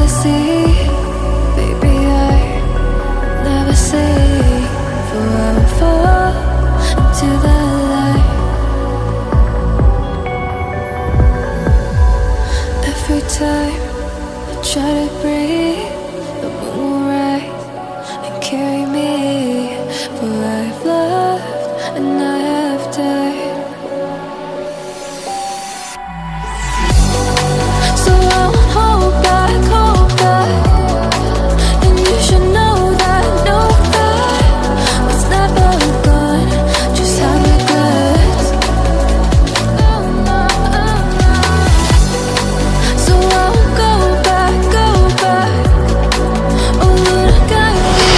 the sea, baby, I never say, for I will fall into the light. Every time I try to breathe, the moon will rise and carry me, for I've loved and I have died. So I won't hold back, and you should know that was never gone, just have regrets. So I won't go back, oh Lord, I got me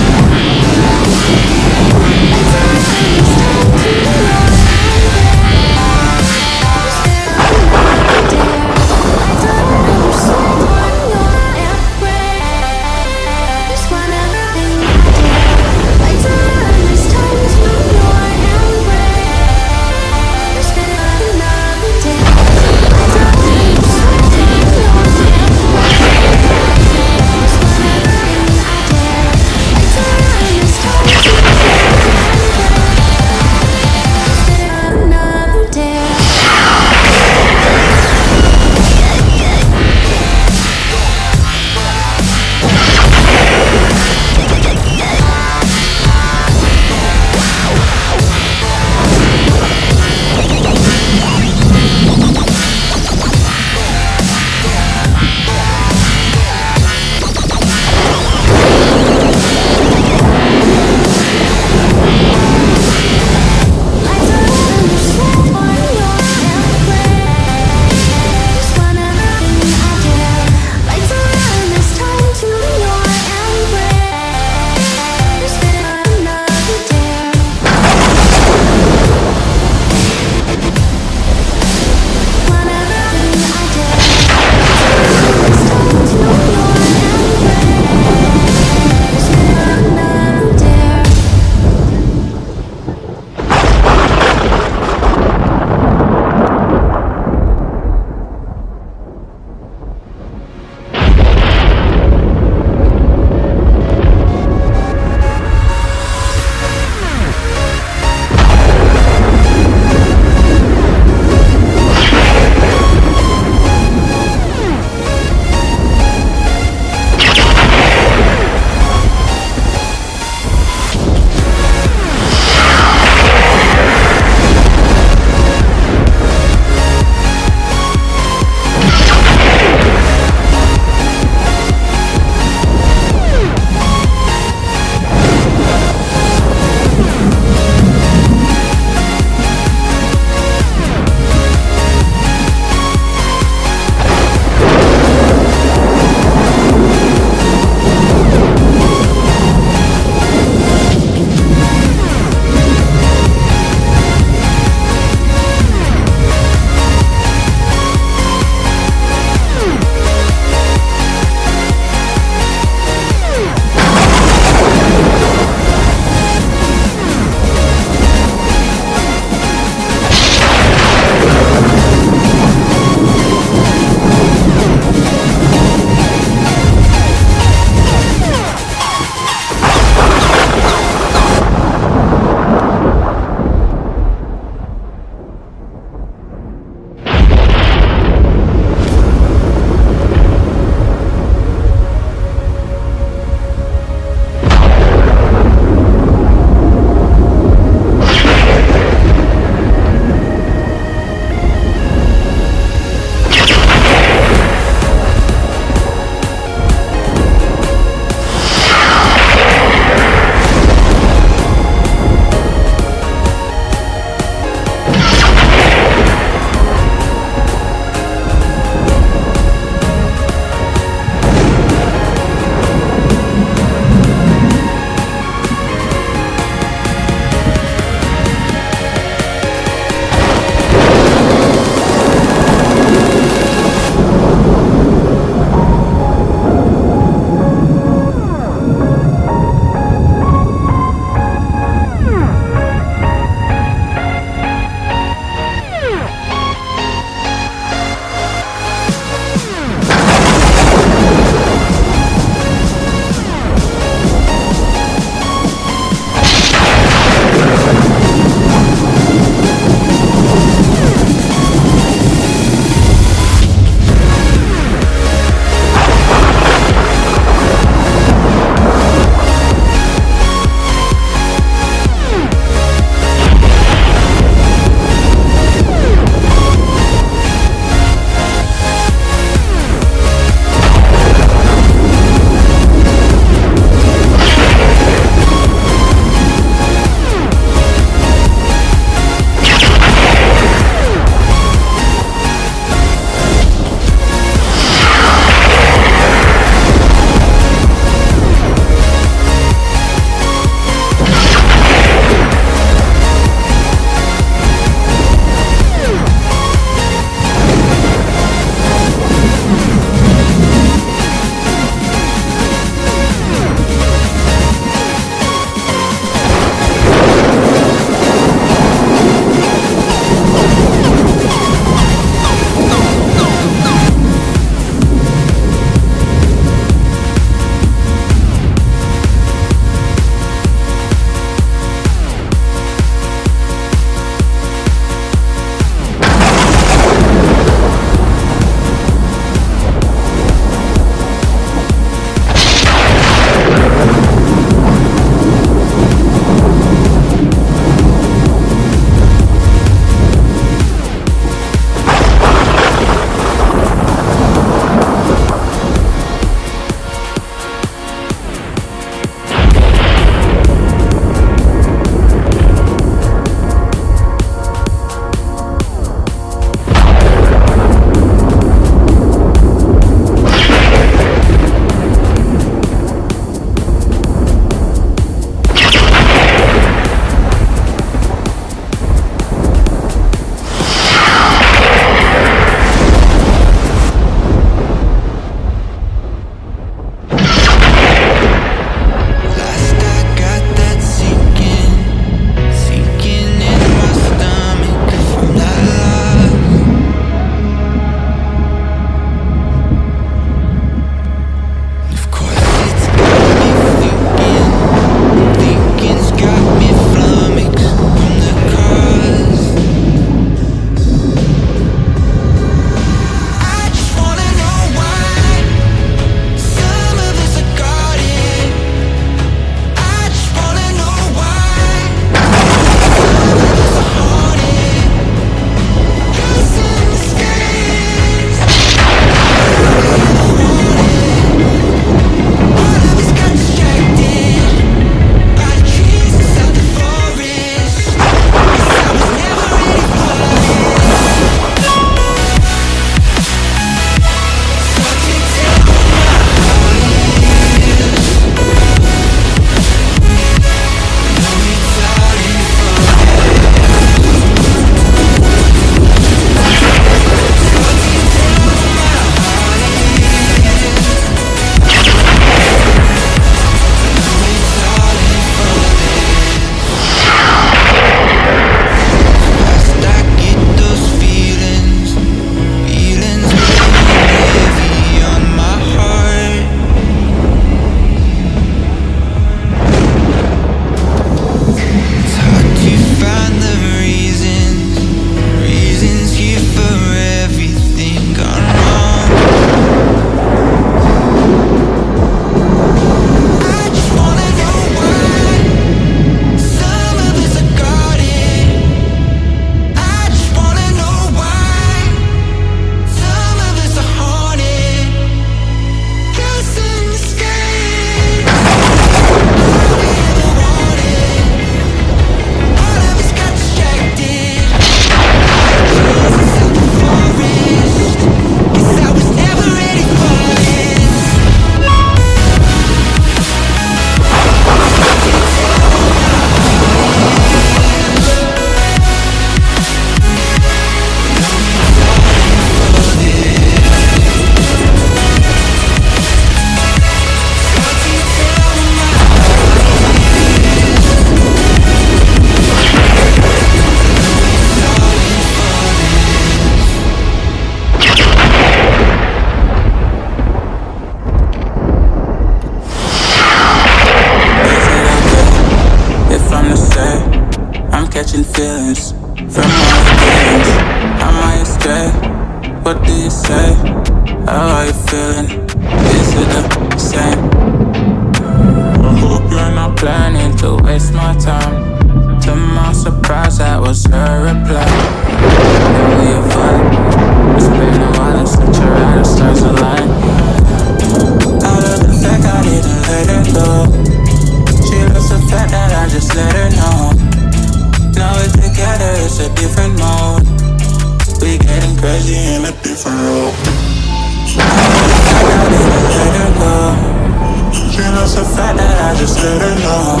just let her know.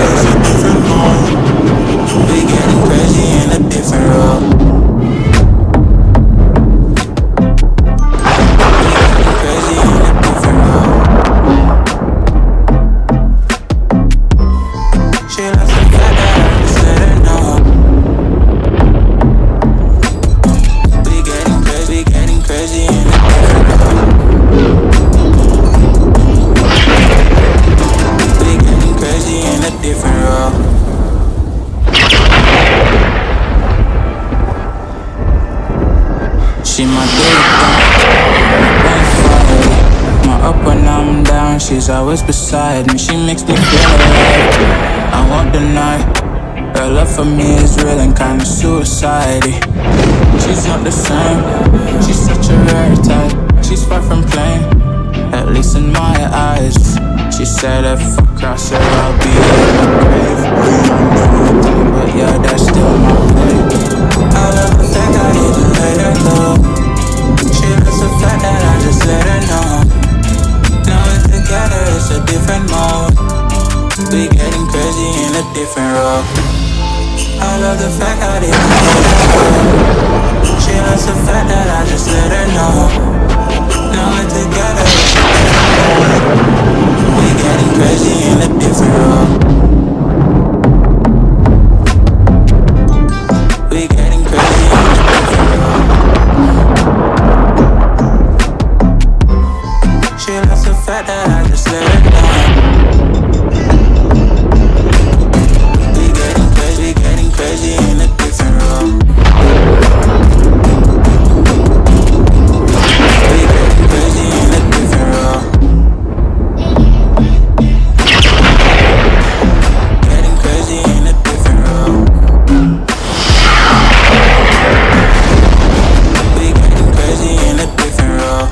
It's a different mode. We getting crazy in a different role. She's always beside me, she makes me feel alive. I won't deny, her love for me is real and kinda suicide-y. She's not the same, she's such a rare type. She's far from plain, at least in my eyes. She said if I cross her, I'll be in my grave. But yeah, that's still my play. I love the fact I didn't let her go. She loves the fact that I just let her know. Now we're together, it's a different mode. We getting crazy in a different role. I love the fact I didn't let her go. She loves the fact that I just let her know. Now we're together, it's a different mode. We getting crazy in a different role. We getting crazy in a different role. She loves the fact that I just let her know. We getting crazy in a different role. We getting crazy in a different role. Getting crazy in a different role. We getting crazy in a different role.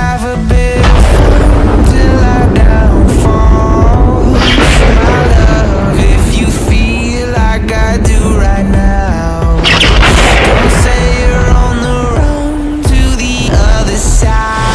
have a bit of fun till I downfall. My love, if you feel like I do right now, don't say you're on the run to the other side.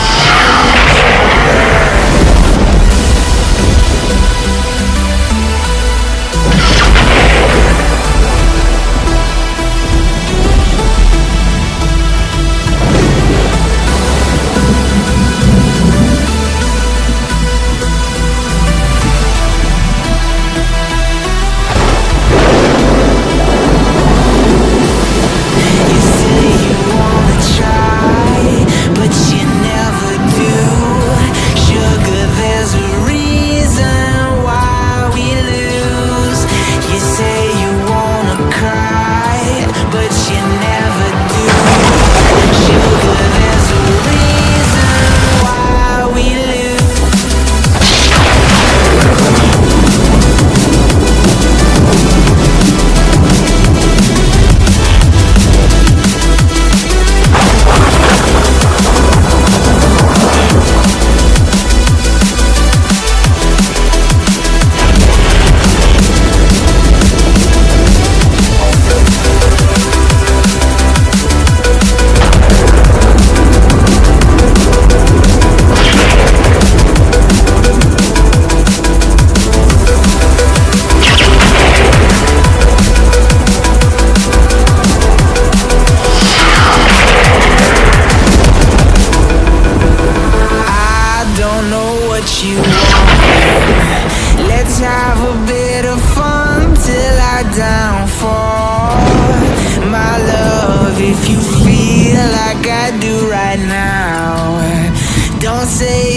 Say